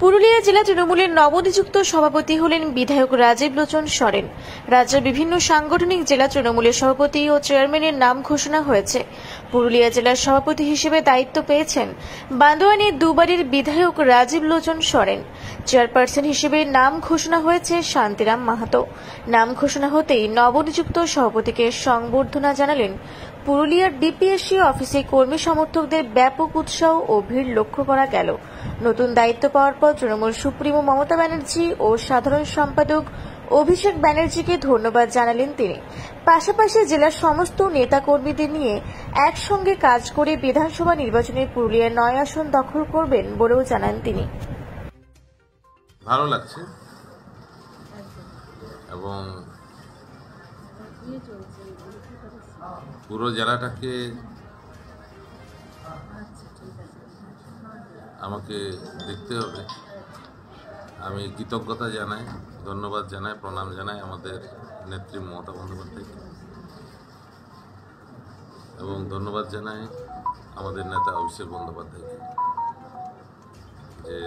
পুরুলিয়া জেলা তৃণমূলের নবনিযুক্ত সভাপতি হলেন বিধায়ক রাজীব লোচন সরেন। রাজ্যের বিভিন্ন সাংগঠনিক জেলা তৃণমূলের সভাপতি ও চেয়ারম্যানের নাম ঘোষণা হয়েছে। পুরুলিয়া জেলার সভাপতি হিসেবে দায়িত্ব পেয়েছেন বান্দোয়ানের দুবারের বিধায়ক রাজীব লোচন সরেন। চেয়ারপারসন হিসেবে নাম ঘোষণা হয়েছে শান্তিরাম মাহাতো। নাম ঘোষণা হতেই নবনিযুক্ত সভাপতিকে সংবর্ধনা জানালেন। পুরুলিয়ার ডিপিএসসি অফিসে কর্মী সমর্থকদের ব্যাপক উৎসাহ ও ভিড় লক্ষ্য করা গেল। নতুন দায়িত্ব পাওয়ার পর তৃণমূল সুপ্রিমো মমতা ব্যানার্জি ও সাধারণ সম্পাদক অভিষেক ব্যানার্জিকে ধন্যবাদ জানালেন তিনি। পাশাপাশি জেলার সমস্ত নেতাকর্মীদের নিয়ে একসঙ্গে কাজ করে বিধানসভা নির্বাচনে পুরুলিয়ার 9 আসন দখল করবেন বলেও জানান তিনি। ভালো লাগছে এবং পুরো জেলাটাকে আমাকে দেখতে হবে। আমি কৃতজ্ঞতা জানাই, ধন্যবাদ জানাই, প্রণাম জানাই আমাদের নেত্রী মমতা বন্দ্যোপাধ্যায়কে এবং ধন্যবাদ জানাই আমাদের নেতা অভিষেক বন্দ্যোপাধ্যায়কে যে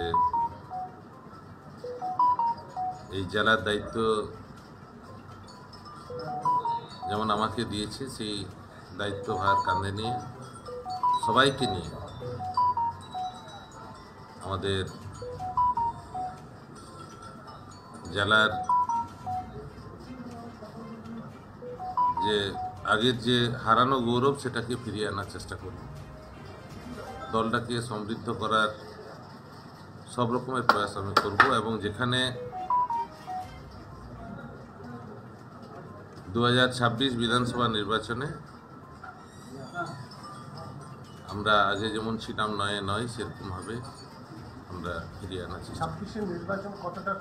এই জেলার দায়িত্ব যেমন আমাকে দিয়েছে, সেই দায়িত্বভার কাঁধে নিয়ে সবাইকে নিয়ে আমাদের জেলার যে আগের যে হারানো গৌরব সেটাকে ফিরিয়ে আনার চেষ্টা করব। দলটাকে সমৃদ্ধ করার সব রকমের প্রয়াস আমি করব এবং যেখানে 2026 বিধানসভা নির্বাচনে আমরা আগে যেমন ছিলাম নয় সেরকম ভাবে আমরা ফিরিয়ে আনার চেষ্টা করব। নির্বাচন কতটা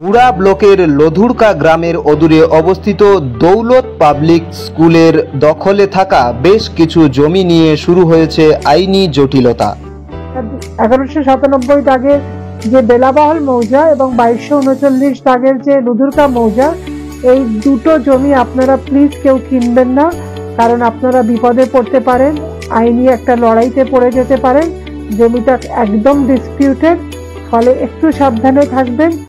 পুরা ব্লকের লধুরকা গ্রামের অদূরে অবস্থিত দৌলত পাবলিক স্কুলের দখলে থাকা বেশ কিছু জমি নিয়ে শুরু হয়েছে আইনি জটিলতা। 1197 দাগের যে বেলাবহল মৌজা এবং 2239 দাগের যে লধুরকা মৌজা, এই দুটো জমি আপনারা প্লিজ কেউ কিনবেন না, কারণ আপনারা বিপদে পড়তে পারেন, আইনি একটা লড়াইতে পড়ে যেতে পারেন। জমিটা একদম ডিসপিউটেড, ফলে একটু সাবধানে থাকবেন।